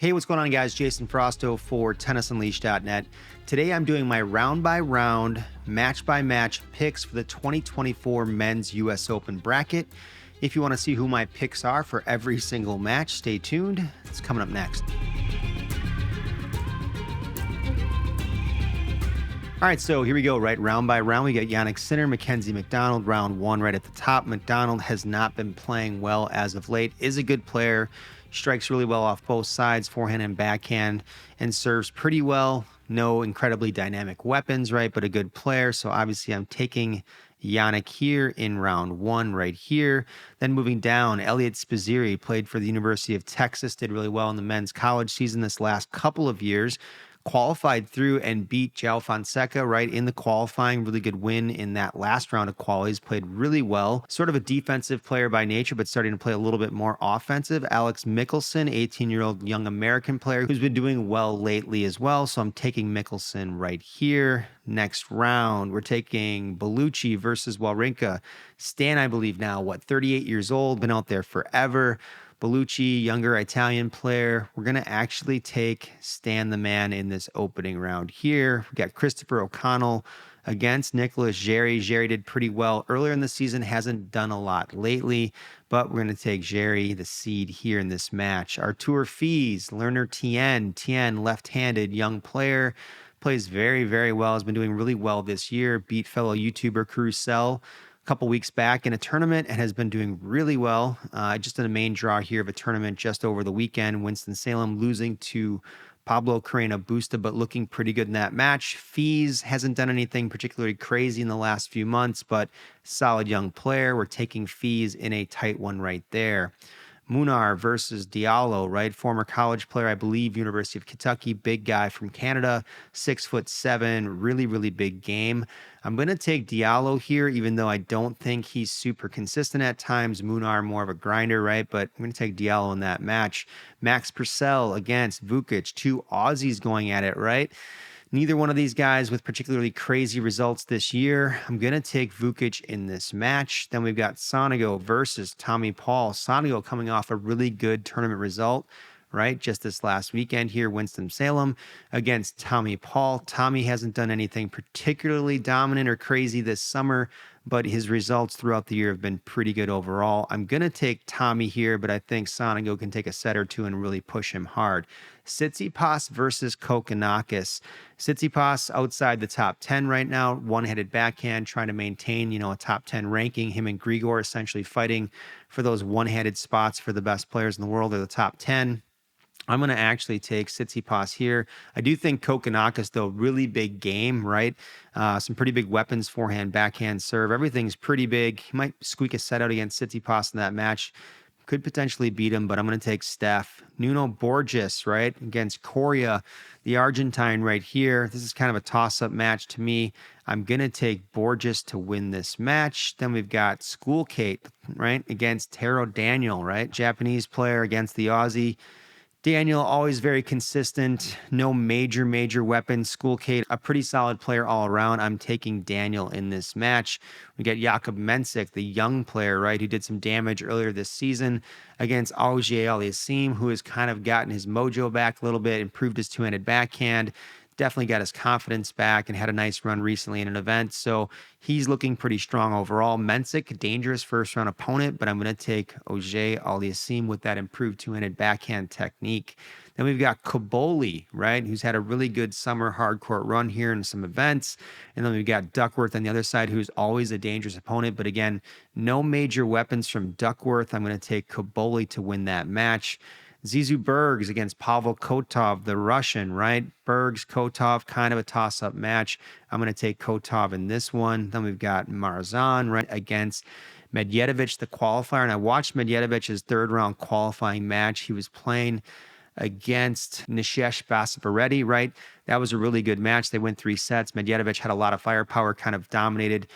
Hey, what's going on, guys? Jason Frausto for TennisUnleashed.net. Today, I'm doing my round-by-round, match-by-match picks for the 2024 Men's U.S. Open bracket. If you want to see who my picks are for every single match, stay tuned. It's coming up next. All right, so here we go, right? Round by round, we got Jannik Sinner, Mackenzie McDonald, round one right at the top. McDonald has not been playing well as of late, is a good player, strikes really well off both sides, forehand and backhand, and serves pretty well. No incredibly dynamic weapons, right? But a good player. So obviously I'm taking Jannik here in round one right here. Then moving down, Elliot Spizzirri played for the University of Texas, did really well in the men's college season this last couple of years. Qualified through and beat João Fonseca right in the qualifying. Really good win in that last round of qualies. Played really well. Sort of a defensive player by nature, but starting to play a little bit more offensive. Alex Mickelson, 18-year-old young American player who's been doing well lately as well. So I'm taking Mickelson right here. Next round, we're taking Bellucci versus Wawrinka. Stan, I believe now, 38 years old, been out there forever. Bellucci, younger Italian player. We're going to actually take Stan the Man in this opening round here. We got Christopher O'Connell against Nicholas Jarry. Jarry did pretty well earlier in the season, hasn't done a lot lately, but we're going to take Jarry, the seed, here in this match. Artur Fies, Lerner Tien. Tien, left-handed young player. Plays very, very well. Has been doing really well this year. Beat fellow YouTuber Carousel a couple weeks back in a tournament and has been doing really well. Just in a main draw here of a tournament just over the weekend. Winston-Salem losing to Pablo Carreno Busta, but looking pretty good in that match. Fies hasn't done anything particularly crazy in the last few months, but solid young player. We're taking Fies in a tight one right there. Munar versus Diallo, right? Former college player, I believe, University of Kentucky, big guy from Canada, 6'7", really, really big game. I'm going to take Diallo here, even though I don't think he's super consistent at times. Munar more of a grinder, right? But I'm going to take Diallo in that match. Max Purcell against Vukic, two Aussies going at it, right? Neither one of these guys with particularly crazy results this year. I'm going to take Vukic in this match. Then we've got Sonego versus Tommy Paul. Sonego coming off a really good tournament result, right? Just this last weekend here, Winston-Salem against Tommy Paul. Tommy hasn't done anything particularly dominant or crazy this summer, but his results throughout the year have been pretty good overall. I'm going to take Tommy here, but I think Sonego can take a set or two and really push him hard. Tsitsipas versus Kokkinakis. Tsitsipas outside the top 10 right now, one-headed backhand, trying to maintain, a top 10 ranking. Him and Grigor essentially fighting for those one-headed spots for the best players in the world or the top 10. I'm going to actually take Tsitsipas here. I do think Kokkinakis, though, really big game, right? Some pretty big weapons, forehand, backhand, serve. Everything's pretty big. He might squeak a set out against Tsitsipas in that match. Could potentially beat him, but I'm going to take Steph. Nuno Borges, right, against Coria, the Argentine right here. This is kind of a toss-up match to me. I'm going to take Borges to win this match. Then we've got School Kate, right, against Taro Daniel, right? Japanese player against the Aussie. Daniel, always very consistent, no major weapons. School Kate, a pretty solid player all around. I'm taking Daniel in this match. We get Jakub Mensik, the young player, right, who did some damage earlier this season against Auger-Aliassime, who has kind of gotten his mojo back a little bit, improved his two-handed backhand. Definitely got his confidence back and had a nice run recently in an event. So he's looking pretty strong overall. Mensik, dangerous first-round opponent, but I'm going to take Auger-Aliassime with that improved two-handed backhand technique. Then we've got Cobolli, right, who's had a really good summer hardcourt run here in some events. And then we've got Duckworth on the other side, who's always a dangerous opponent. But again, no major weapons from Duckworth. I'm going to take Cobolli to win that match. Zizou Bergs against Pavel Kotov, the Russian, right? Bergs, Kotov, kind of a toss-up match. I'm going to take Kotov in this one. Then we've got Marzan, right, against Medjedovic, the qualifier. And I watched Medjedovic's third-round qualifying match. He was playing against Nishesh Basapareddy, right? That was a really good match. They went 3 sets. Medjedovic had a lot of firepower, kind of dominated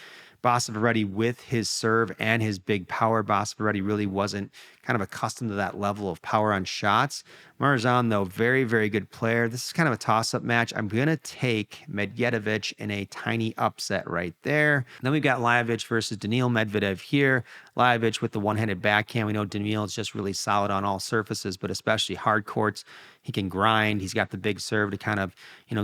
Basavareti with his serve and his big power. Basavareti really wasn't kind of accustomed to that level of power on shots. Marzan, though, very, very good player. This is kind of a toss-up match. I'm going to take Medvedev in a tiny upset right there. Then we've got Lajovic versus Daniil Medvedev here. Lajovic with the one-handed backhand. We know Daniil is just really solid on all surfaces, but especially hard courts. He can grind. He's got the big serve to kind of,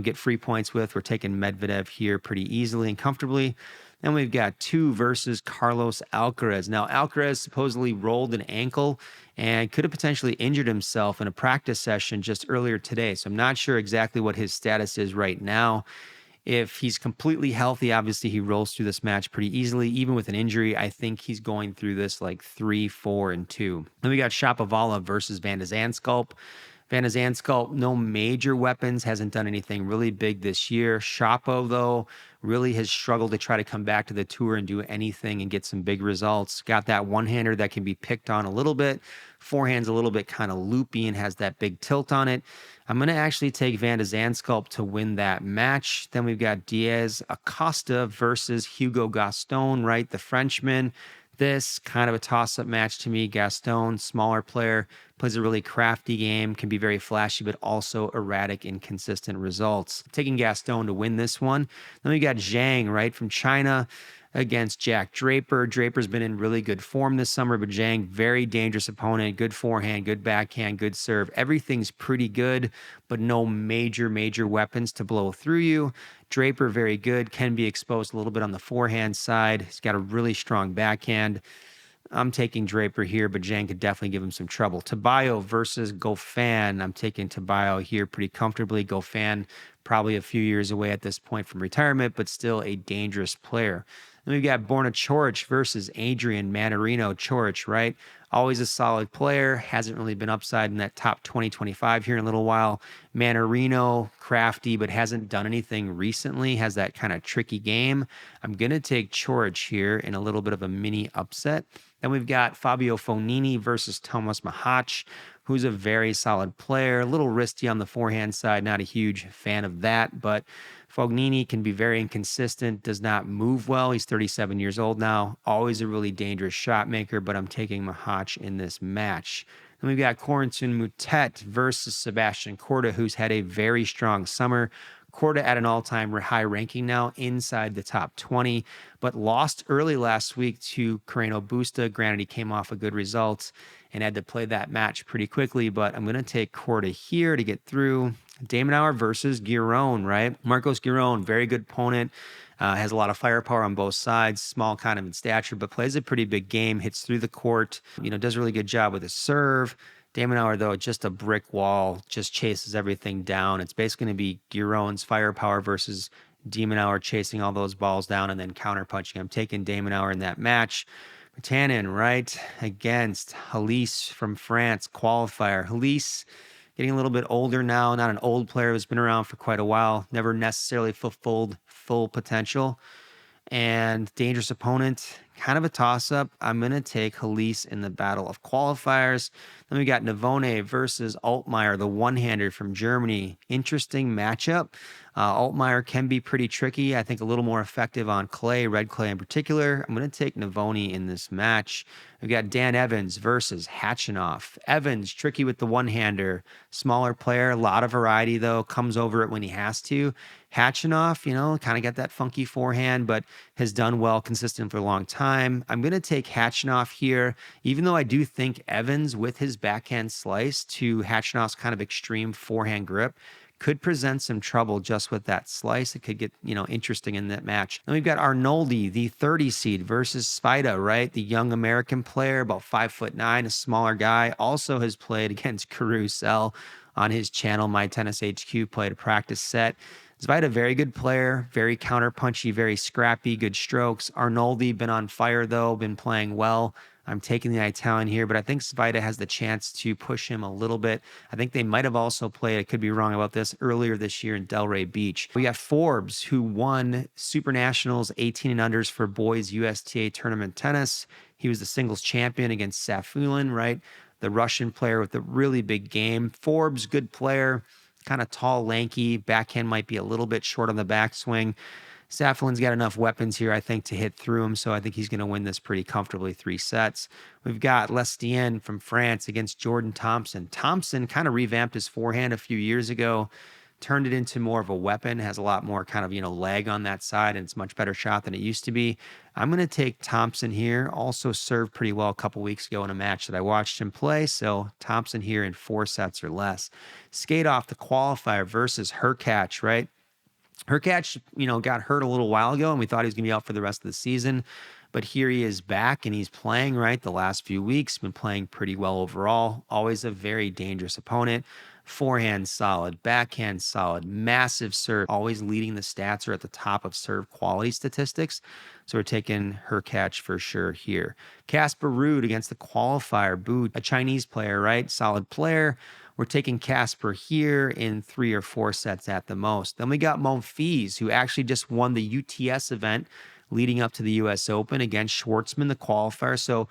get free points with. We're taking Medvedev here pretty easily and comfortably. Then we've got 2 versus Carlos Alcaraz. Now, Alcaraz supposedly rolled an ankle and could have potentially injured himself in a practice session just earlier today. So I'm not sure exactly what his status is right now. If he's completely healthy, obviously he rolls through this match pretty easily. Even with an injury, I think he's going through this like 3-4-2. Then we got Shapovalov versus Van de Zandschulp. Van de Zandschulp, no major weapons, hasn't done anything really big this year. Shapo, though, really has struggled to try to come back to the tour and do anything and get some big results. Got that one-hander that can be picked on a little bit. Forehand's a little bit kind of loopy and has that big tilt on it. I'm going to actually take Van de Zandschulp to win that match. Then we've got Diaz Acosta versus Hugo Gaston, right? The Frenchman. This kind of a toss-up match to me. Gaston, smaller player, plays a really crafty game, can be very flashy, but also erratic, inconsistent results. Taking Gaston to win this one. Then we got Zhang, right, from China against Jack Draper. Draper's been in really good form this summer, but Zhang, very dangerous opponent. Good forehand, good backhand, good serve. Everything's pretty good, but no major weapons to blow through you. Draper, very good, can be exposed a little bit on the forehand side. He's got a really strong backhand. I'm taking Draper here, but Zhang could definitely give him some trouble. Tabayo versus Goffin. I'm taking Tabayo here pretty comfortably. Goffin, probably a few years away at this point from retirement, but still a dangerous player. Then we've got Borna Coric versus Adrian Mannarino. Coric, right? Always a solid player. Hasn't really been upside in that top 20-25 here in a little while. Mannarino, crafty, but hasn't done anything recently. Has that kind of tricky game. I'm going to take Coric here in a little bit of a mini upset. Then we've got Fabio Fognini versus Thomas Machac, who's a very solid player. A little risky on the forehand side. Not a huge fan of that, but Fognini can be very inconsistent, does not move well. He's 37 years old now. Always a really dangerous shot maker, but I'm taking Machac in this match. Then we've got Corentin Moutet versus Sebastian Korda, who's had a very strong summer. Korda at an all-time high ranking now, inside the top 20, but lost early last week to Carreno Busta. Granted, he came off a good result and had to play that match pretty quickly, but I'm going to take Korda here to get through. de Minaur versus Giron, right? Marcos Giron, very good opponent. Has a lot of firepower on both sides, small kind of in stature, but plays a pretty big game, hits through the court, does a really good job with his serve. de Minaur, though, just a brick wall, just chases everything down. It's basically going to be Giron's firepower versus de Minaur chasing all those balls down and then counterpunching. I'm taking de Minaur in that match. Tannen, right, against Halys from France, qualifier. Halys getting a little bit older now, not an old player who's been around for quite a while, never necessarily fulfilled full potential. And dangerous opponent, kind of a toss-up. I'm going to take Halys in the battle of qualifiers. Then we got Navone versus Altmaier, the one-hander from Germany. Interesting matchup. Altmaier can be pretty tricky. I think a little more effective on clay, red clay in particular. I'm going to take Navone in this match. We've got Dan Evans versus Khachanov. Evans, tricky with the one-hander. Smaller player, a lot of variety, though. Comes over it when he has to. Khachanov, kind of got that funky forehand, but has done well, consistent for a long time. I'm going to take Khachanov here, even though I do think Evans, with his backhand slice to Khachanov's kind of extreme forehand grip, could present some trouble just with that slice. It could get, interesting in that match. Then we've got Arnoldi, the 30 seed versus Svita, right? The young American player, about 5'9", a smaller guy. Also has played against Carousel on his channel, My Tennis HQ, played a practice set. Svita, very good player, very counterpunchy, very scrappy, good strokes. Arnoldi, been on fire though, been playing well. I'm taking the Italian here, but I think Svita has the chance to push him a little bit. I think they might have also played, I could be wrong about this, earlier this year in Delray Beach. We got Forbes, who won Super Nationals 18 and unders for boys USTA tournament tennis. He was the singles champion against Safulin, right? The Russian player with a really big game. Forbes, good player, kind of tall, lanky. Backhand might be a little bit short on the backswing. Safilin's got enough weapons here, I think, to hit through him, so I think he's going to win this pretty comfortably, 3 sets. We've got Lestien from France against Jordan Thompson. Thompson kind of revamped his forehand a few years ago, turned it into more of a weapon, has a lot more kind of, leg on that side, and it's a much better shot than it used to be. I'm going to take Thompson here. Also served pretty well a couple weeks ago in a match that I watched him play, so Thompson here in 4 sets or less. Skate off the qualifier versus Hurkacz, right? Hurkacz, got hurt a little while ago, and we thought he was going to be out for the rest of the season. But here he is back, and he's playing, right? The last few weeks, been playing pretty well overall. Always a very dangerous opponent. Forehand solid, backhand solid, massive serve, always leading the stats or at the top of serve quality statistics. So we're taking Hurkacz for sure here. Casper Ruud against the qualifier. Boo, a Chinese player, right? Solid player. We're taking Casper here in 3 or 4 sets at the most. Then we got Monfils, who actually just won the UTS event leading up to the U.S. Open against Schwartzman, the qualifier. So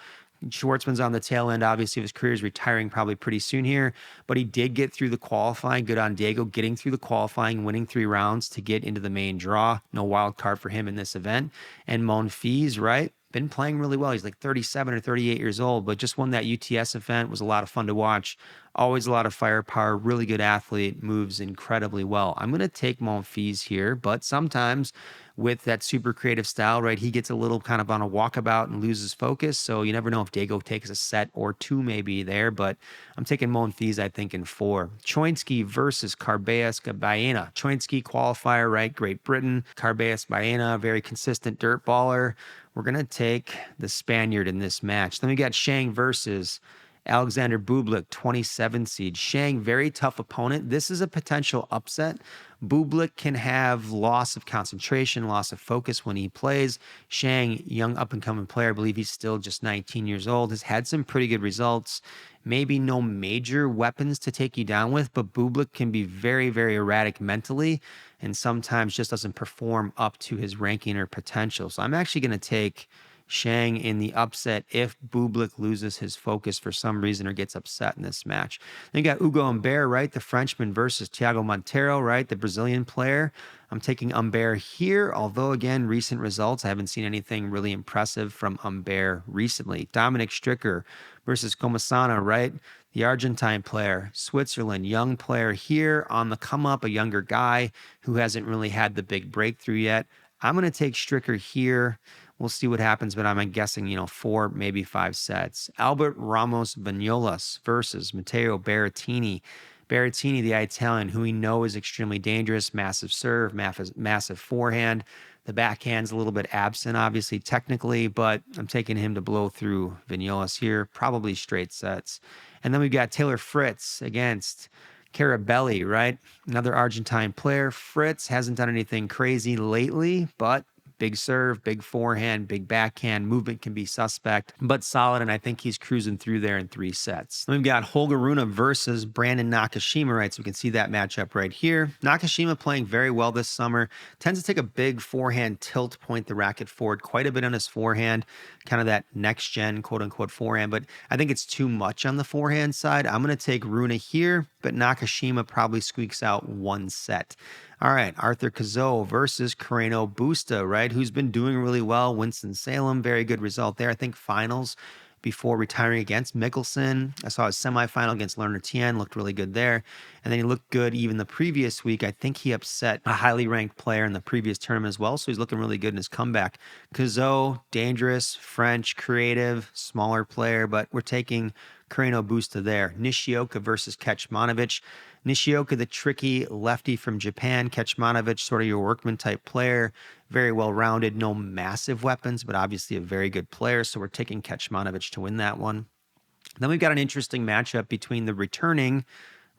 Schwartzman's on the tail end, obviously, of his career. Is retiring probably pretty soon here, but he did get through the qualifying. Good on Diego getting through the qualifying, winning 3 rounds to get into the main draw. No wild card for him in this event. And Monfils, right? Been playing really well. He's like 37 or 38 years old, but just won that UTS event. Was a lot of fun to watch. Always a lot of firepower. Really good athlete. Moves incredibly well. I'm going to take Monfils here, but sometimes with that super creative style, right, he gets a little kind of on a walkabout and loses focus. So you never know if Diego takes a set or 2 maybe there, but I'm taking Monfils, I think, in 4. Choinski versus Carballes Baena. Choinski qualifier, right? Great Britain. Carballes Baena, very consistent dirt baller. We're going to take the Spaniard in this match. Then we got Shang versus Alexander Bublik, 27 seed. Shang, very tough opponent. This is a potential upset. Bublik can have loss of concentration, loss of focus when he plays. Shang, young up-and-coming player, I believe he's still just 19 years old, has had some pretty good results. Maybe no major weapons to take you down with, but Bublik can be very, very erratic mentally and sometimes just doesn't perform up to his ranking or potential. So I'm actually going to take Shang in the upset if Bublik loses his focus for some reason or gets upset in this match. Then you got Hugo Humbert, right? The Frenchman versus Thiago Monteiro, right? The Brazilian player. I'm taking Humbert here, although, again, recent results, I haven't seen anything really impressive from Humbert recently. Dominic Stricker versus Comasana, right? The Argentine player, Switzerland, young player here on the come up, a younger guy who hasn't really had the big breakthrough yet. I'm going to take Stricker here. We'll see what happens, but I'm guessing, 4, maybe 5 sets. Albert Ramos Bagnolas versus Matteo Berrettini. Berrettini, the Italian, who we know is extremely dangerous, massive serve, massive forehand. The backhand's a little bit absent, obviously, technically, but I'm taking him to blow through Vignolas here, probably straight sets. And then we've got Taylor Fritz against Carabelli, right? Another Argentine player. Fritz hasn't done anything crazy lately, but big serve, big forehand, big backhand. Movement can be suspect, but solid, and I think he's cruising through there in 3 sets. Then we've got Holger Rune versus Brandon Nakashima, right? So we can see that matchup right here. Nakashima playing very well this summer. Tends to take a big forehand tilt, point the racket forward quite a bit on his forehand, kind of that next-gen, quote-unquote, forehand, but I think it's too much on the forehand side. I'm going to take Rune here, but Nakashima probably squeaks out 1 set. All right, Arthur Cazot versus Carreno Busta, right? Who's been doing really well. Winston-Salem, very good result there. I think finals before retiring against Mickelson. I saw his semifinal against Lerner Tien, looked really good there. And then he looked good even the previous week. I think he upset a highly ranked player in the previous tournament as well, so he's looking really good in his comeback. Cazot, dangerous, French, creative, smaller player, but we're taking Carreno Busta there. Nishioka versus Kecmanovic. Nishioka, the tricky lefty from Japan. Kecmanovic, sort of your workman type player. Very well-rounded, no massive weapons, but obviously a very good player. So we're taking Kecmanovic to win that one. Then we've got an interesting matchup between the returning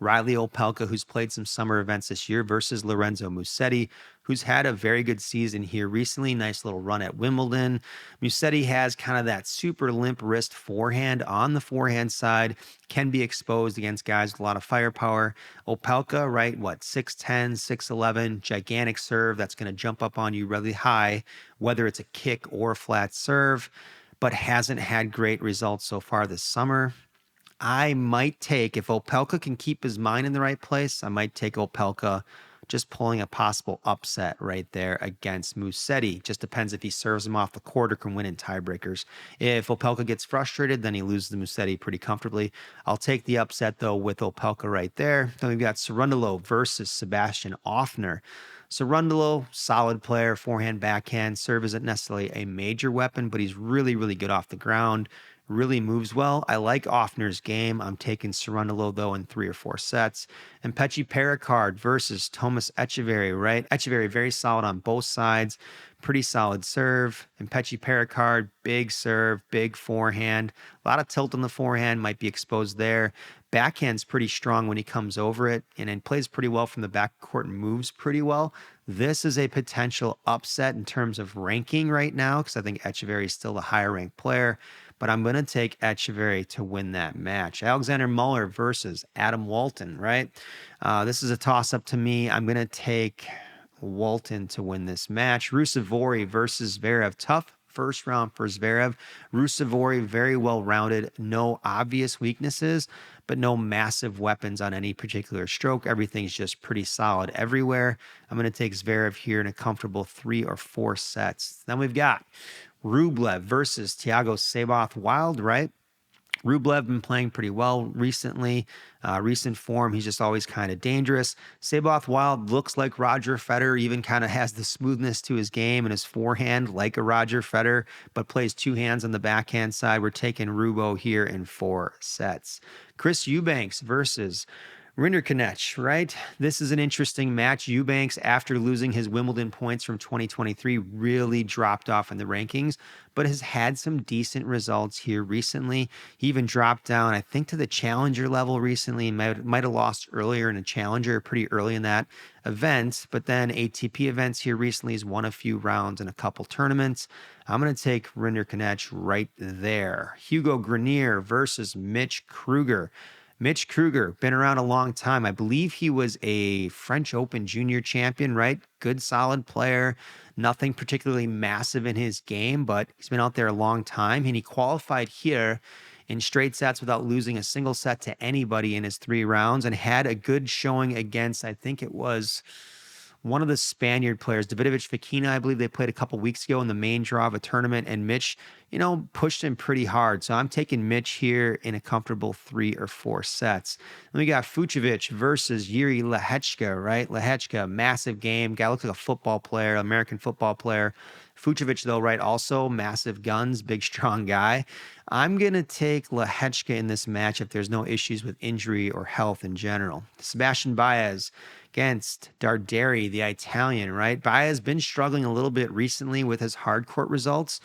Riley Opelka, who's played some summer events this year, versus Lorenzo Musetti, who's had a very good season here recently. Nice little run at Wimbledon. Musetti has kind of that super limp wrist forehand on the forehand side, can be exposed against guys with a lot of firepower. Opelka, right, 6'10", 6'11", gigantic serve that's going to jump up on you really high, whether it's a kick or a flat serve, but hasn't had great results so far this summer. I might take, if Opelka can keep his mind in the right place, I might take Opelka just pulling a possible upset right there against Musetti. Just depends if he serves him off the court or can win in tiebreakers. If Opelka gets frustrated, then he loses to Musetti pretty comfortably. I'll take the upset, though, with Opelka right there. Then we've got Cerundolo versus Sebastian Offner. Cerundolo, solid player, forehand, backhand. Serve isn't necessarily a major weapon, but he's really, really good off the ground. Really moves well. I like Offner's game. I'm taking Cerundolo, though, in 3 or 4 sets. And Pechi Pericard versus Thomas Echeverry, right? Echeverry, very solid on both sides. Pretty solid serve. And Pechi Pericard, big serve, big forehand. A lot of tilt on the forehand, might be exposed there. Backhand's pretty strong when he comes over it, and then plays pretty well from the backcourt and moves pretty well. This is a potential upset in terms of ranking right now, because I think Echeverry is still the higher ranked player, but I'm going to take Echeverry to win that match. Alexander Muller versus Adam Walton, right? This is a toss-up to me. I'm going to take Walton to win this match. Rusevori versus Zverev. Tough first round for Zverev. Rusevori, very well-rounded, no obvious weaknesses, but no massive weapons on any particular stroke. Everything's just pretty solid everywhere. I'm going to take Zverev here in a comfortable 3 or 4 sets. Then we've got Rublev versus Thiago Seyboth Wild, right? Rublev been playing pretty well recently. Recent form, he's just always kind of dangerous. Seyboth Wild looks like Roger Federer, even kind of has the smoothness to his game and his forehand like a Roger Federer, but plays 2 hands on the backhand side. We're taking Rubo here in 4 sets. Chris Eubanks versus Rinderknech, right? This is an interesting match. Eubanks, after losing his Wimbledon points from 2023, really dropped off in the rankings, but has had some decent results here recently. He even dropped down, I think, to the challenger level recently, and might have lost earlier in a challenger, pretty early in that event, but then ATP events here recently. He's won a few rounds in a couple tournaments. I'm going to take Rinderknech right there. Hugo Grenier versus Mitch Kruger. Mitch Kruger, been around a long time. I believe he was a French Open junior champion, right? Good, solid player. Nothing particularly massive in his game, but he's been out there a long time. And he qualified here in straight sets without losing a single set to anybody in his 3 rounds, and had a good showing against, I think it was one of the Spaniard players, Davidovich Fekina. I believe they played a couple weeks ago in the main draw of a tournament, and Mitch, pushed him pretty hard. So I'm taking Mitch here in a comfortable 3 or 4 sets. Then we got Fucsovics versus Yuri Lehechka, right? Lehechka, massive game. Guy looks like a football player, American football player. Fucsovics, though, right, also massive guns, big, strong guy. I'm going to take Lehechka in this match if there's no issues with injury or health in general. Sebastian Baez against Darderi, the Italian, right? Baez been struggling a little bit recently with his hard court results.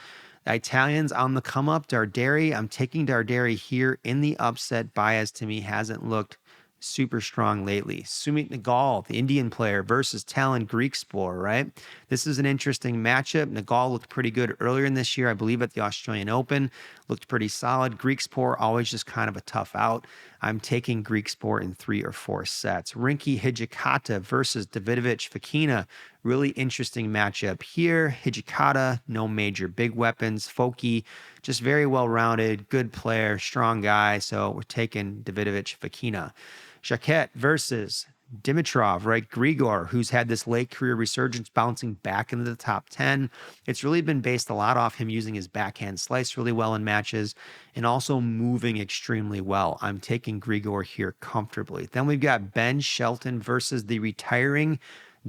The Italians on the come up. Darderi, I'm taking Darderi here in the upset. Baez, to me, hasn't looked super strong lately. Sumit Nagal, the Indian player, versus Talon Griekspoor, right? This is an interesting matchup. Nagal looked pretty good earlier in this year, I believe, at the Australian Open. Looked pretty solid. Griekspoor, always just kind of a tough out. I'm taking Griekspoor in 3 or 4 sets. Rinky Hijikata versus Davidovich Fekina. Really interesting matchup here. Hijikata, no major big weapons. Foki, just very well-rounded, good player, strong guy. So we're taking Davidovich Fekina. Jacquet versus Dimitrov, right? Grigor, who's had this late career resurgence, bouncing back into the top 10. It's really been based a lot off him using his backhand slice really well in matches and also moving extremely well. I'm taking Grigor here comfortably. Then we've got Ben Shelton versus the retiring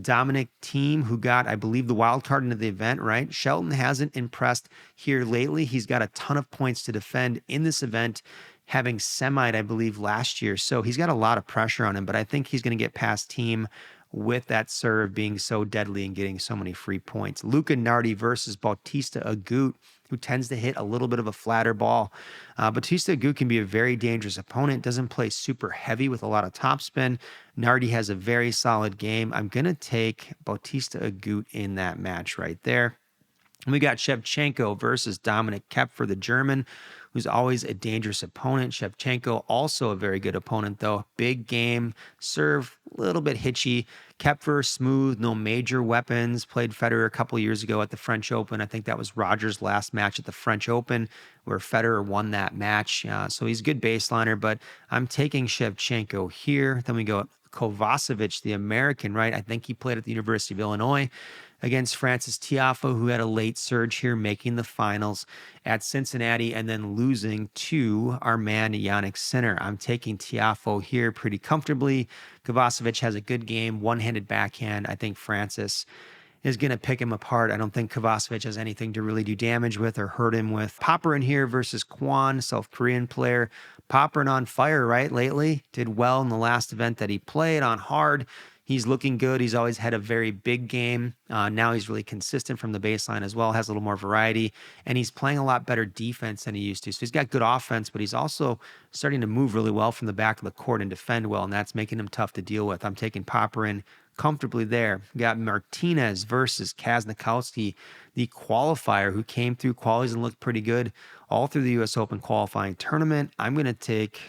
Dominic Thiem, who got, I believe, the wild card into the event, right? Shelton hasn't impressed here lately. He's got a ton of points to defend in this event, having semied, I believe, last year. So he's got a lot of pressure on him, but I think he's going to get past Thiem with that serve being so deadly and getting so many free points. Luca Nardi versus Bautista Agut, who tends to hit a little bit of a flatter ball. Bautista Agut can be a very dangerous opponent, doesn't play super heavy with a lot of topspin. Nardi has a very solid game. I'm going to take Bautista Agut in that match right there. And we got Shevchenko versus Dominic Kepfer, the German, who's always a dangerous opponent. Shevchenko, also a very good opponent, though. Big game, serve, a little bit hitchy. Kepfer, smooth, no major weapons. Played Federer a couple years ago at the French Open. I think that was Roger's last match at the French Open, where Federer won that match. So he's a good baseliner, but I'm taking Shevchenko here. Then we go Kovacevic, the American, right? I think he played at the University of Illinois against Francis Tiafoe, who had a late surge here, making the finals at Cincinnati and then losing to our man, Jannik Sinner. I'm taking Tiafoe here pretty comfortably. Kovacevic has a good game, one-handed backhand. I think Francis is going to pick him apart. I don't think Kovacevic has anything to really do damage with or hurt him with. Popyrin here versus Kwon, South Korean player. Popyrin on fire, right, lately. Did well in the last event that he played on hard. He's looking good. He's always had a very big game. Now he's really consistent from the baseline as well, has a little more variety, and he's playing a lot better defense than he used to. So he's got good offense, but he's also starting to move really well from the back of the court and defend well, and that's making him tough to deal with. I'm taking Popyrin comfortably there. We got Martinez versus Kaznikowski, the qualifier who came through qualies and looked pretty good all through the U.S. Open qualifying tournament. I'm going to take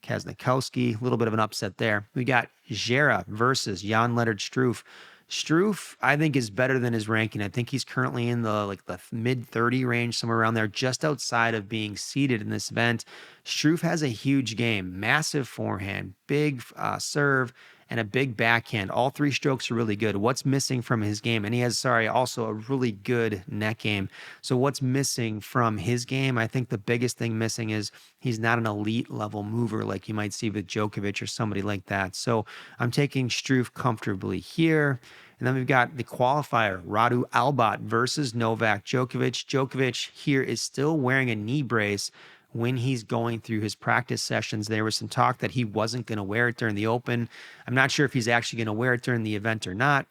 Kaznikowski, a little bit of an upset there. We got Gera versus Jan-Lennard Struff. Struff, I think, is better than his ranking. I think he's currently in the mid 30 range, somewhere around there, just outside of being seeded in this event. Struff has a huge game, massive forehand, big serve, and a big backhand. All three strokes are really good. What's missing from his game? And he has, also a really good net game. So what's missing from his game? I think the biggest thing missing is he's not an elite level mover like you might see with Djokovic or somebody like that. So I'm taking Struff comfortably here. And then we've got the qualifier, Radu Albat versus Novak Djokovic. Djokovic here is still wearing a knee brace when he's going through his practice sessions. There was some talk that he wasn't going to wear it during the Open. I'm not sure if he's actually going to wear it during the event or not.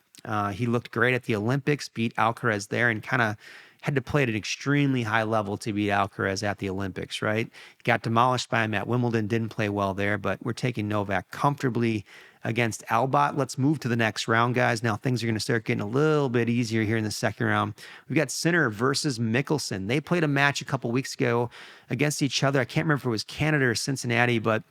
He looked great at the Olympics, beat Alcaraz there, and kind of had to play at an extremely high level to beat Alcaraz at the Olympics, right? Got demolished by him at Wimbledon, didn't play well there, but we're taking Novak comfortably against Albat. Let's move to the next round, guys. Now things are going to start getting a little bit easier here in the second round. We've got Sinner versus Mickelson. They played a match a couple weeks ago against each other. I can't remember if it was Canada or Cincinnati, but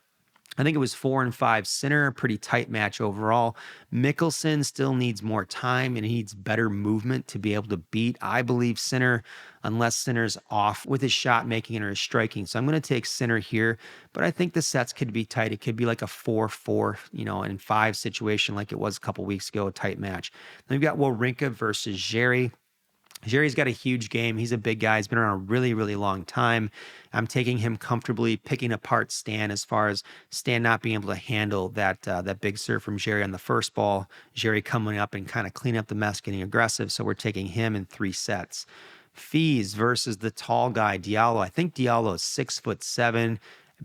I think it was 4-5. Sinner, a pretty tight match overall. Mickelson still needs more time and he needs better movement to be able to beat, I believe, Sinner, unless Sinner's off with his shot making or his striking. So I'm going to take Sinner here, but I think the sets could be tight. It could be like a 4-4, and 5 situation like it was a couple weeks ago, a tight match. Then we've got Wawrinka versus Jerry. Jerry's got a huge game. He's a big guy. He's been around a really, really long time. I'm taking him comfortably, picking apart Stan as far as Stan not being able to handle that big serve from Jerry on the first ball. Jerry coming up and kind of cleaning up the mess, getting aggressive. So we're taking him in 3 sets. Fees versus the tall guy, Diallo. I think Diallo is 6'7".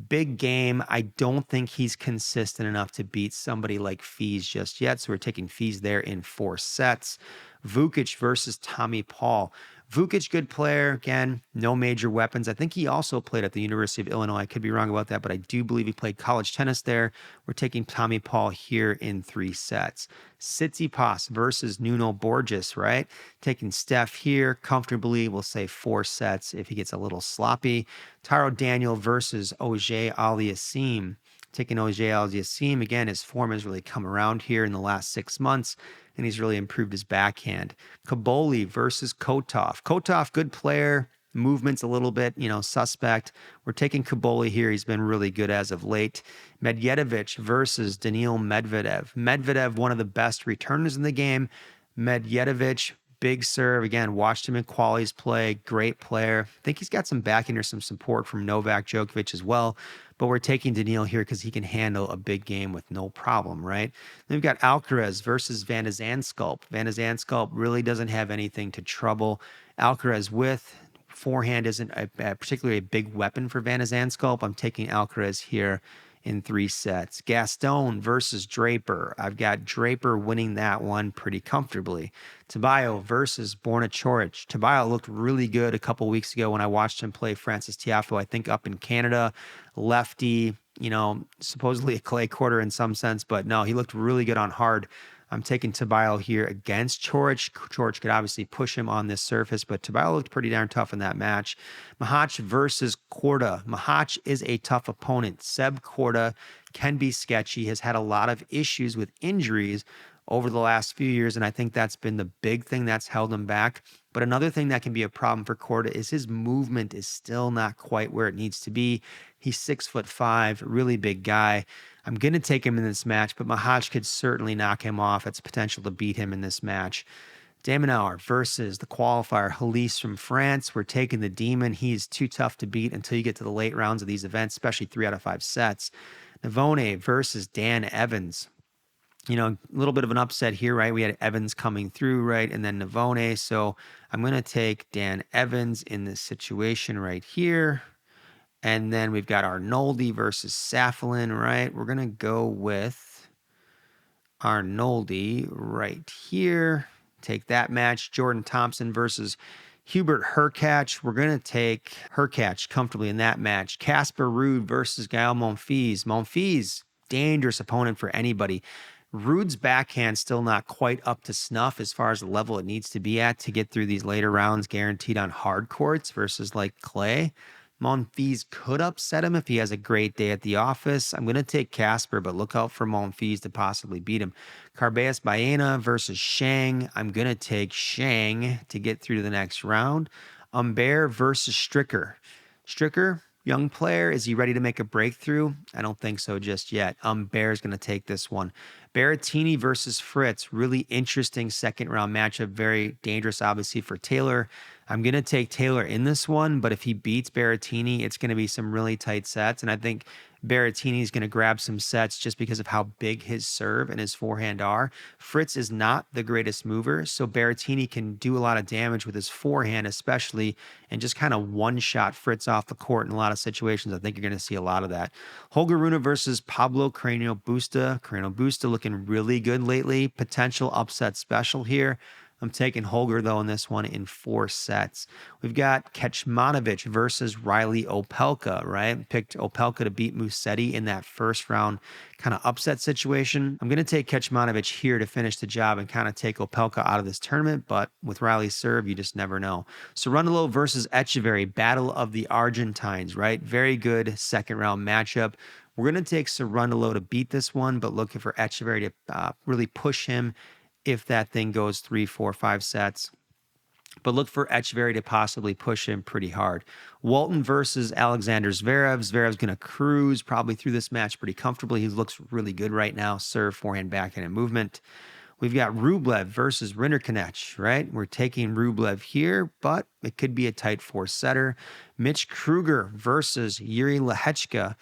Big game. I don't think he's consistent enough to beat somebody like Fees just yet. So we're taking Fees there in 4 sets. Vukic versus Tommy Paul. Vukic, good player. Again, no major weapons. I think he also played at the University of Illinois. I could be wrong about that, but I do believe he played college tennis there. We're taking Tommy Paul here in 3 sets. Tsitsipas versus Nuno Borges, right? Taking Steph here comfortably. We'll say 4 sets if he gets a little sloppy. Taro Daniel versus Auger Aliassime. Taking Auger Aliassime. Again, his form has really come around here in the last 6 months, and he's really improved his backhand. Kaboli versus Kotov. Kotov, good player. Movement's a little bit, suspect. We're taking Kaboli here. He's been really good as of late. Medvedev versus Daniil Medvedev. Medvedev, one of the best returners in the game. Medvedev, big serve. Again, watched him in qualies play. Great player. I think he's got some backing or some support from Novak Djokovic as well. But we're taking Daniil here because he can handle a big game with no problem, right? Then we've got Alcaraz versus Van de Zandschulp. Van de Zandschulp really doesn't have anything to trouble Alcaraz with. Forehand isn't particularly a big weapon for Van de Zandschulp. I'm taking Alcaraz here in 3 sets. Gaston versus Draper. I've got Draper winning that one pretty comfortably. Tabayo versus Borna Coric. Tabayo looked really good a couple weeks ago when I watched him play Francis Tiafoe, I think up in Canada. Lefty, supposedly a clay quarter in some sense, but no, he looked really good on hard. I'm taking Tabayo here against Coric. Coric could obviously push him on this surface, but Tabayo looked pretty darn tough in that match. Mahach versus Korda. Mahach is a tough opponent. Seb Korda can be sketchy, has had a lot of issues with injuries over the last few years, and I think that's been the big thing that's held him back. But another thing that can be a problem for Korda is his movement is still not quite where it needs to be. He's 6'5", really big guy. I'm going to take him in this match, but Mahach could certainly knock him off. It's potential to beat him in this match. Damonauer versus the qualifier Halise from France. We're taking the Demon. He's too tough to beat until you get to the late rounds of these events, especially 3 out of 5 sets. Navone versus Dan Evans. You know, a little bit of an upset here, right? We had Evans coming through, right? And then Navone. So I'm going to take Dan Evans in this situation right here. And then we've got Arnoldi versus Saffelin, right? We're going to go with Arnoldi right here. Take that match. Jordan Thompson versus Hubert Hurkacz. We're going to take Hurkacz comfortably in that match. Casper Ruud versus Gael Monfils. Monfils, dangerous opponent for anybody. Ruud's backhand still not quite up to snuff as far as the level it needs to be at to get through these later rounds guaranteed on hard courts versus like clay. Monfils could upset him if he has a great day at the office. I'm going to take Casper, but look out for Monfils to possibly beat him. Carbeas Baena versus Shang. I'm going to take Shang to get through to the next round. Humbert versus Stricker. Stricker, young player. Is he ready to make a breakthrough? I don't think so just yet. Humbert is going to take this one. Berrettini versus Fritz. Really interesting second round matchup. Very dangerous, obviously, for Taylor. I'm going to take Taylor in this one, but if he beats Berrettini, it's going to be some really tight sets. And I think Berrettini is going to grab some sets just because of how big his serve and his forehand are. Fritz is not the greatest mover, so Berrettini can do a lot of damage with his forehand, especially, and just kind of one-shot Fritz off the court in a lot of situations. I think you're going to see a lot of that. Holger Rune versus Pablo Carreño Busta. Carreño Busta looking really good lately. Potential upset special here. I'm taking Holger, though, in this one in 4 sets. We've got Kecmanovic versus Riley Opelka, right? Picked Opelka to beat Musetti in that first round kind of upset situation. I'm going to take Kecmanovic here to finish the job and kind of take Opelka out of this tournament, but with Riley's serve, you just never know. Cerundolo versus Echeverry, Battle of the Argentines, right? Very good second round matchup. We're going to take Cerundolo to beat this one, but looking for Echeverry to really push him if that thing goes 3, 4, 5 sets. But look for Echeverry to possibly push him pretty hard. Walton versus Alexander Zverev. Zverev's going to cruise probably through this match pretty comfortably. He looks really good right now. Serve, forehand, backhand, and movement. We've got Rublev versus Rinderknech, right? We're taking Rublev here, but it could be a tight 4-setter. Mitch Kruger versus Yuri Lehechka.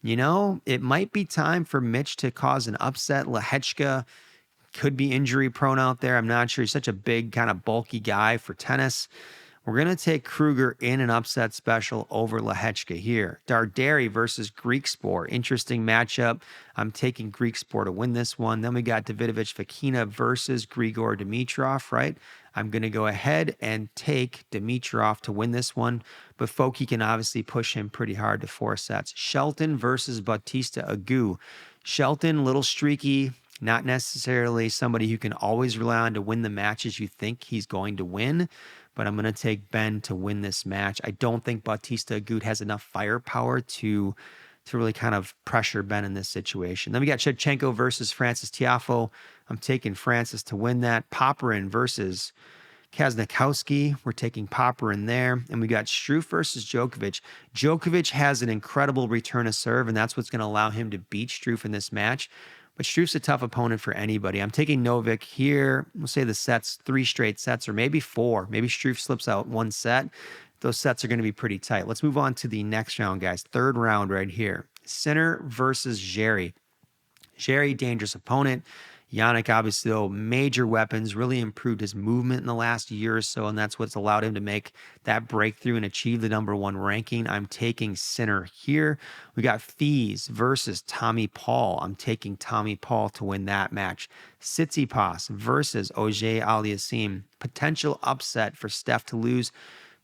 You know, it might be time for Mitch to cause an upset. Lehechka could be injury prone out there. I'm not sure. He's such a big, kind of bulky guy for tennis. We're going to take Kruger in an upset special over Lehechka here. Darderi versus Griekspoor. Interesting matchup. I'm taking Griekspoor to win this one. Then we got Davidovich Fokina versus Grigor Dimitrov, right? I'm going to go ahead and take Dimitrov to win this one, but Foki can obviously push him pretty hard to 4 sets. Shelton versus Bautista Agut. Shelton, little streaky, not necessarily somebody who can always rely on to win the matches you think he's going to win, but I'm going to take Ben to win this match. I don't think Bautista Agut has enough firepower to really kind of pressure Ben in this situation. Then we got Shevchenko versus Francis Tiafoe. I'm taking Francis to win that. Popyrin versus Kaznikowski. We're taking Popyrin there. And we got Struff versus Djokovic. Djokovic has an incredible return of serve, and that's what's going to allow him to beat Struff in this match. But Struff's a tough opponent for anybody. I'm taking Novik here. We'll say the sets, 3 straight sets, or maybe 4. Maybe Struff slips out 1 set. Those sets are going to be pretty tight. Let's move on to the next round, guys. 3rd round right here. Sinner versus Jarry. Jarry, dangerous opponent. Jannik, obviously, though, major weapons, really improved his movement in the last year or so, and that's what's allowed him to make that breakthrough and achieve the #1 ranking. I'm taking Sinner here. We got Fees versus Tommy Paul. I'm taking Tommy Paul to win that match. Tsitsipas versus Auger Aliassime. Potential upset for Steph to lose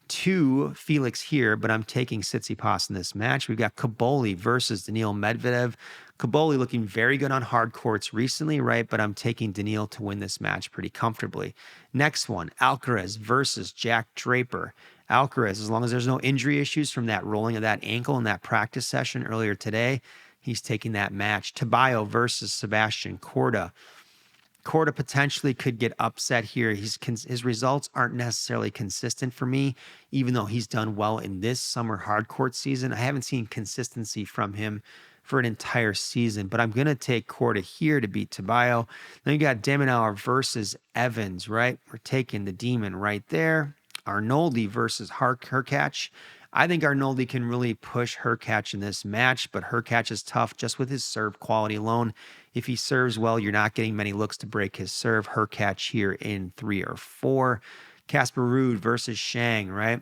to Felix here, but I'm taking Tsitsipas in this match. We've got Kaboli versus Daniil Medvedev. Kaboli looking very good on hard courts recently, right? But I'm taking Daniil to win this match pretty comfortably. Next one, Alcaraz versus Jack Draper. Alcaraz, as long as there's no injury issues from that rolling of that ankle in that practice session earlier today, he's taking that match. Tabayo versus Sebastian Korda. Korda potentially could get upset here. His results aren't necessarily consistent for me, even though he's done well in this summer hard court season. I haven't seen consistency from him for an entire season. But I'm going to take Korda here to beat Tabayo. Then you got Demonauer versus Evans, right? We're taking the Demon right there. Arnoldi versus Hurkacz. I think Arnoldi can really push Hurkacz in this match, but Hurkacz is tough just with his serve quality alone. If he serves well, you're not getting many looks to break his serve. Hurkacz here in 3 or 4. Casper Ruud versus Shang, right?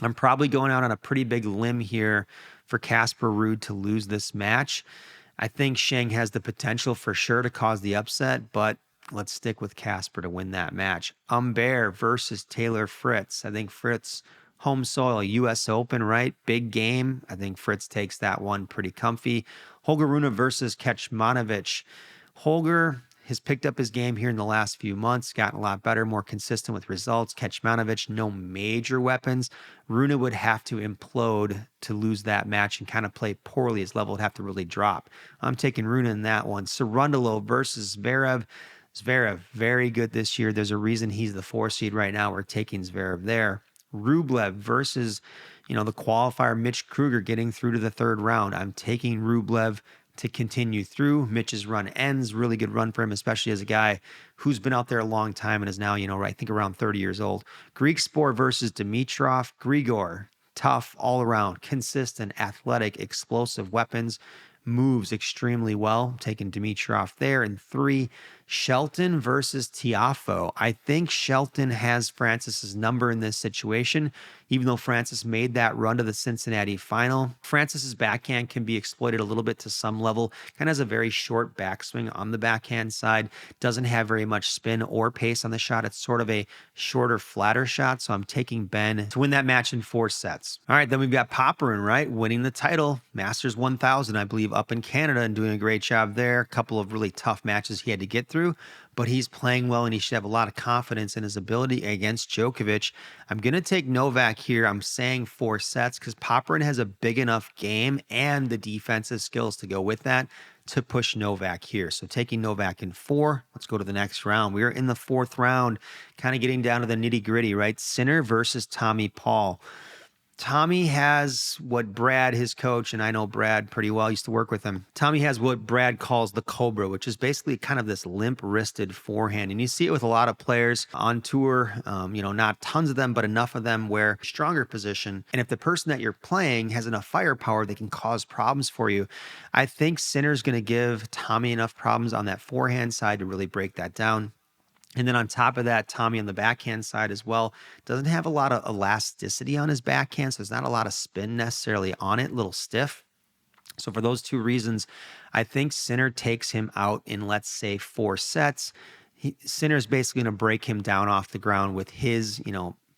I'm probably going out on a pretty big limb here for Casper Ruud to lose this match. I think Shang has the potential for sure to cause the upset, but let's stick with Casper to win that match. Humbert versus Taylor Fritz. I think Fritz, home soil, U.S. Open, right? Big game. I think Fritz takes that one pretty comfy. Holger Rune versus Kecmanovic. Holger has picked up his game here in the last few months, gotten a lot better, more consistent with results. Kecmanovic, no major weapons. Rune would have to implode to lose that match and kind of play poorly. His level would have to really drop. I'm taking Rune in that one. Cerundolo versus Zverev. Zverev, very good this year. There's a reason he's the 4 seed right now. We're taking Zverev there. Rublev versus, the qualifier Mitch Kruger getting through to the 3rd round. I'm taking Rublev to continue through. Mitch's run ends. Really good run for him, especially as a guy who's been out there a long time and is now, I think around 30 years old. Greek Sport versus Dimitrov. Grigor, tough all around, consistent, athletic, explosive weapons. Moves extremely well. Taking Dimitrov there in 3. Shelton versus Tiafoe. I think Shelton has Francis's number in this situation, even though Francis made that run to the Cincinnati final. Francis's backhand can be exploited a little bit to some level. Kind of has a very short backswing on the backhand side. Doesn't have very much spin or pace on the shot. It's sort of a shorter, flatter shot. So I'm taking Ben to win that match in 4 sets. All right, then we've got Popyrin, right? Winning the title. Masters 1000, I believe, up in Canada and doing a great job there. A couple of really tough matches he had to get through, but he's playing well and he should have a lot of confidence in his ability against Djokovic. I'm going to take Novak here. I'm saying 4 sets because Popyrin has a big enough game and the defensive skills to go with that to push Novak here. So taking Novak in 4. Let's go to the next round. We are in the 4th round, kind of getting down to the nitty gritty, right? Sinner versus Tommy Paul. Tommy has what Brad, his coach, and I know Brad pretty well, I used to work with him. Tommy has what Brad calls the Cobra, which is basically kind of this limp-wristed forehand. And you see it with a lot of players on tour, not tons of them, but enough of them where stronger position. And if the person that you're playing has enough firepower, they can cause problems for you. I think Sinner's going to give Tommy enough problems on that forehand side to really break that down. And then on top of that, Tommy on the backhand side as well doesn't have a lot of elasticity on his backhand, so there's not a lot of spin necessarily on it, a little stiff. So for those 2 reasons, I think Sinner takes him out in, let's say, 4 sets. Sinner's basically going to break him down off the ground with his,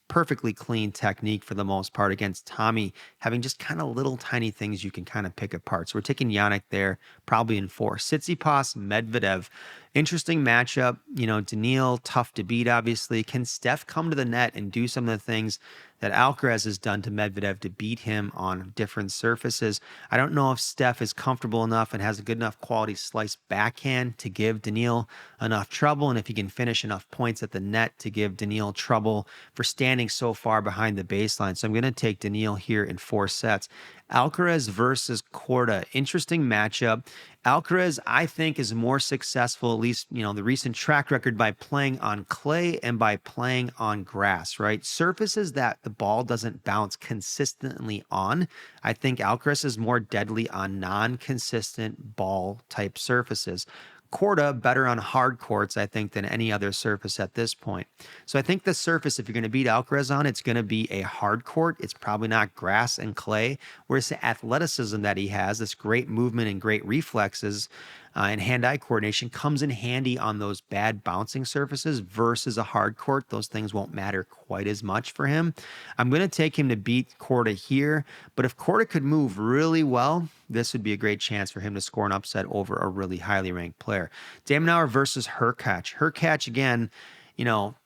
perfectly clean technique for the most part against Tommy, having just kind of little tiny things you can kind of pick apart. So we're taking Jannik there, probably in 4. Tsitsipas, Medvedev. Interesting matchup. Daniil, tough to beat, obviously. Can Steph come to the net and do some of the things that Alcaraz has done to Medvedev to beat him on different surfaces? I don't know if Steph is comfortable enough and has a good enough quality slice backhand to give Daniil enough trouble, and if he can finish enough points at the net to give Daniil trouble for standing so far behind the baseline. So I'm going to take Daniil here in 4 sets. Alcaraz versus Korda. Interesting matchup. Alcaraz, I think, is more successful, at least, the recent track record, by playing on clay and by playing on grass, right? Surfaces that the ball doesn't bounce consistently on. I think Alcaraz is more deadly on non-consistent ball type surfaces. Korda better on hard courts, I think, than any other surface at this point. So I think the surface, if you're going to beat Alcaraz on, it's going to be a hard court. It's probably not grass and clay, whereas the athleticism that he has, this great movement and great reflexes and hand-eye coordination comes in handy on those bad bouncing surfaces versus a hard court. Those things won't matter quite as much for him. I'm going to take him to beat Korda here, but if Korda could move really well, this would be a great chance for him to score an upset over a really highly ranked player. Demonauer versus Hurkacz. Hurkacz, again,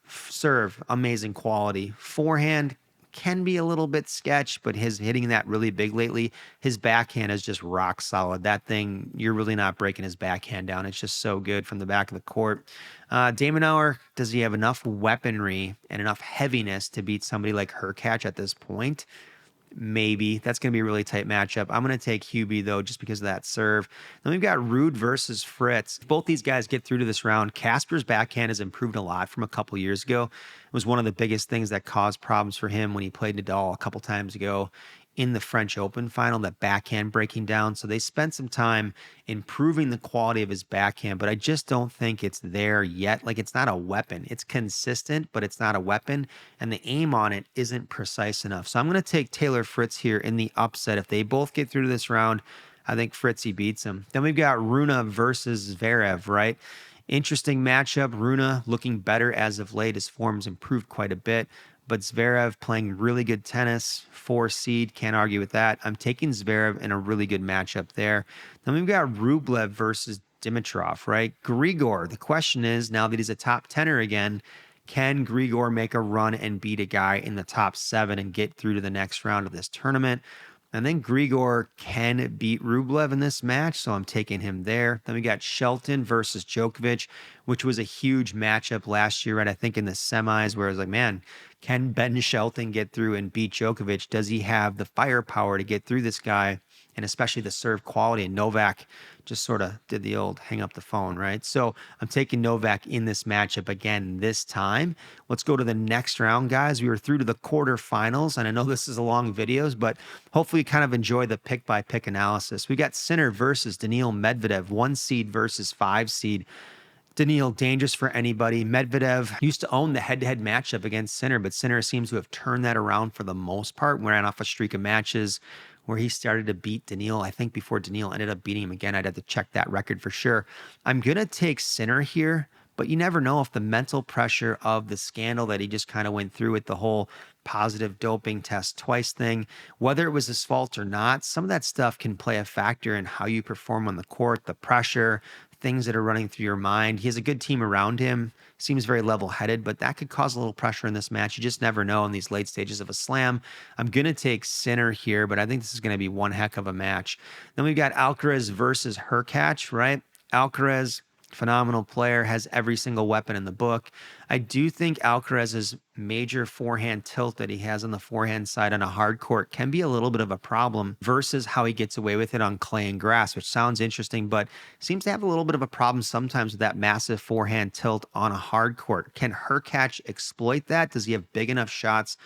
serve, amazing quality. Forehand can be a little bit sketch, but his hitting that really big lately, his backhand is just rock solid. That thing, you're really not breaking his backhand down. It's just so good from the back of the court. Demonauer, does he have enough weaponry and enough heaviness to beat somebody like Hurkacz at this point? Maybe. That's going to be a really tight matchup. I'm going to take Hubie, though, just because of that serve. Then we've got Rude versus Fritz. If both these guys get through to this round, Casper's backhand has improved a lot from a couple years ago. It was one of the biggest things that caused problems for him when he played Nadal a couple times ago in the French Open final, that backhand breaking down. So they spent some time improving the quality of his backhand, but I just don't think it's there yet. Like, it's not a weapon. It's consistent, but it's not a weapon, and the aim on it isn't precise enough. So I'm going to take Taylor Fritz here in the upset. If they both get through to this round, I think Fritzy beats him. Then we've got Rune versus Zverev, right? Interesting matchup. Rune looking better as of late. His form's improved quite a bit. But Zverev playing really good tennis, 4 seed, can't argue with that. I'm taking Zverev in a really good matchup there. Then we've got Rublev versus Dimitrov, right? Grigor, the question is, now that he's a top 10er again, can Grigor make a run and beat a guy in the top 7 and get through to the next round of this tournament? And then Grigor can beat Rublev in this match, so I'm taking him there. Then we got Shelton versus Djokovic, which was a huge matchup last year, right? I think in the semis, where I was like, man, can Ben Shelton get through and beat Djokovic? Does he have the firepower to get through this guy? And especially the serve quality. And Novak just sort of did the old hang up the phone, right? So I'm taking Novak in this matchup again this time. Let's go to the next round, guys. We were through to the quarterfinals, and I know this is a long videos, but hopefully you kind of enjoy the pick-by-pick analysis. We got Sinner versus Daniil Medvedev, 1 seed versus 5 seed. Daniil, dangerous for anybody. Medvedev used to own the head-to-head matchup against Sinner, but Sinner seems to have turned that around for the most part. Ran off a streak of matches where he started to beat Daniil. I think before Daniil ended up beating him again, I'd have to check that record for sure. I'm going to take Sinner here, but you never know if the mental pressure of the scandal that he just kind of went through with the whole positive doping test twice thing, whether it was his fault or not, some of that stuff can play a factor in how you perform on the court, the pressure, things that are running through your mind. He has a good team around him, seems very level-headed, but that could cause a little pressure in this match. You just never know in these late stages of a slam. I'm going to take Sinner here, but I think this is going to be one heck of a match. Then we've got Alcaraz versus Hurkacz, right? Alcaraz, phenomenal player, has every single weapon in the book. I do think Alcaraz's major forehand tilt that he has on the forehand side on a hard court can be a little bit of a problem versus how he gets away with it on clay and grass, which sounds interesting, but seems to have a little bit of a problem sometimes with that massive forehand tilt on a hard court. Can Hurkacz exploit that? Does he have big enough shots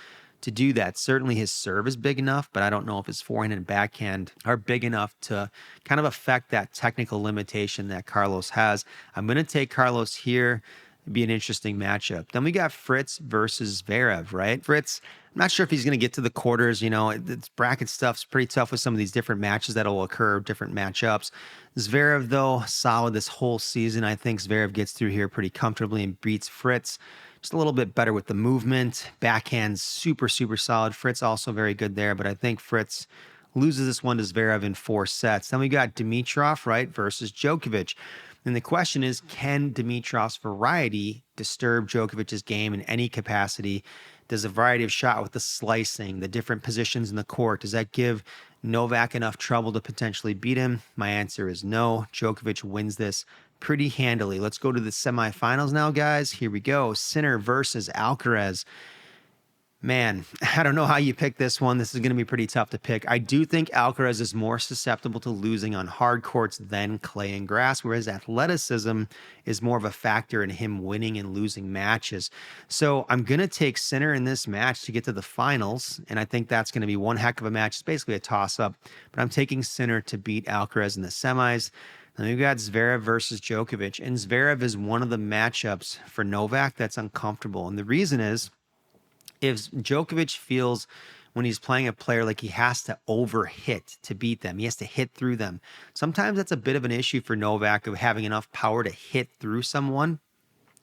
to do that? Certainly his serve is big enough, but I don't know if his forehand and backhand are big enough to kind of affect that technical limitation that Carlos has. I'm going to take Carlos here. It'd be an interesting matchup. Then we got Fritz versus Zverev, right? Fritz, I'm not sure if he's going to get to the quarters. You know, it's bracket stuff's pretty tough with some of these different matches that will occur, different matchups. Zverev, though, solid this whole season. I think Zverev gets through here pretty comfortably and beats Fritz. Just a little bit better with the movement. Backhand, super, super solid. Fritz also very good there, but I think Fritz loses this one to Zverev in 4 sets. Then we got Dimitrov, right, versus Djokovic. And the question is, can Dimitrov's variety disturb Djokovic's game in any capacity? Does a variety of shot with the slicing, the different positions in the court, does that give Novak enough trouble to potentially beat him? My answer is no. Djokovic wins this pretty handily. Let's go to the semifinals now, guys. Here we go. Sinner versus Alcaraz. Man, I don't know how you pick this one. This is going to be pretty tough to pick. I do think Alcaraz is more susceptible to losing on hard courts than clay and grass, whereas athleticism is more of a factor in him winning and losing matches. So I'm going to take Sinner in this match to get to the finals, and I think that's going to be one heck of a match. It's basically a toss-up, but I'm taking Sinner to beat Alcaraz in the semis. Then we've got Zverev versus Djokovic, and Zverev is one of the matchups for Novak that's uncomfortable, and the reason is, if Djokovic feels when he's playing a player like he has to overhit to beat them, he has to hit through them. Sometimes that's a bit of an issue for Novak of having enough power to hit through someone.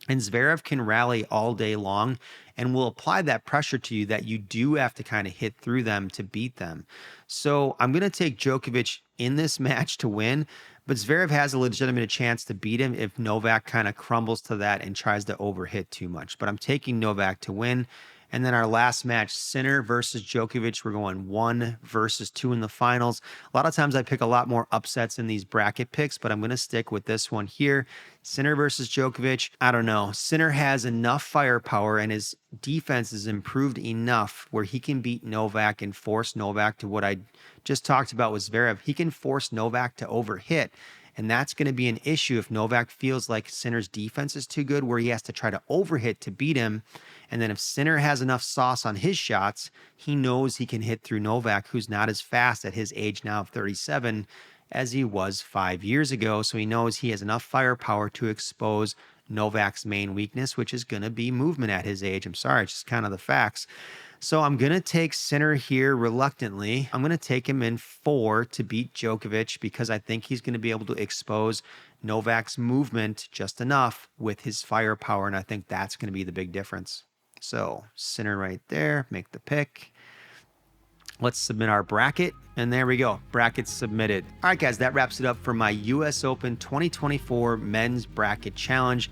And Zverev can rally all day long and will apply that pressure to you that you do have to kind of hit through them to beat them. So I'm going to take Djokovic in this match to win, but Zverev has a legitimate chance to beat him if Novak kind of crumbles to that and tries to overhit too much. But I'm taking Novak to win. And then our last match, Sinner versus Djokovic. We're going 1 versus 2 in the finals. A lot of times I pick a lot more upsets in these bracket picks, but I'm going to stick with this one here. Sinner versus Djokovic. I don't know. Sinner has enough firepower and his defense has improved enough where he can beat Novak and force Novak to what I just talked about with Zverev. He can force Novak to overhit. And that's going to be an issue if Novak feels like Sinner's defense is too good, where he has to try to overhit to beat him. And then if Sinner has enough sauce on his shots, he knows he can hit through Novak, who's not as fast at his age now of 37 as he was 5 years ago. So he knows he has enough firepower to expose Novak's main weakness, which is going to be movement at his age. I'm sorry, it's just kind of the facts. So I'm going to take Sinner here reluctantly. I'm going to take him in 4 to beat Djokovic because I think he's going to be able to expose Novak's movement just enough with his firepower, and I think that's going to be the big difference. So Sinner right there, make the pick. Let's submit our bracket, and there we go. Bracket submitted. All right, guys, that wraps it up for my US Open 2024 Men's Bracket Challenge.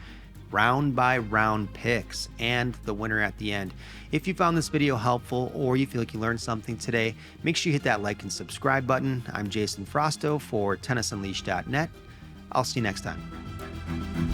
Round by round picks and the winner at the end. If you found this video helpful or you feel like you learned something today, make sure you hit that like and subscribe button. I'm Jason Frausto for tennisunleashed.net. I'll see you next time.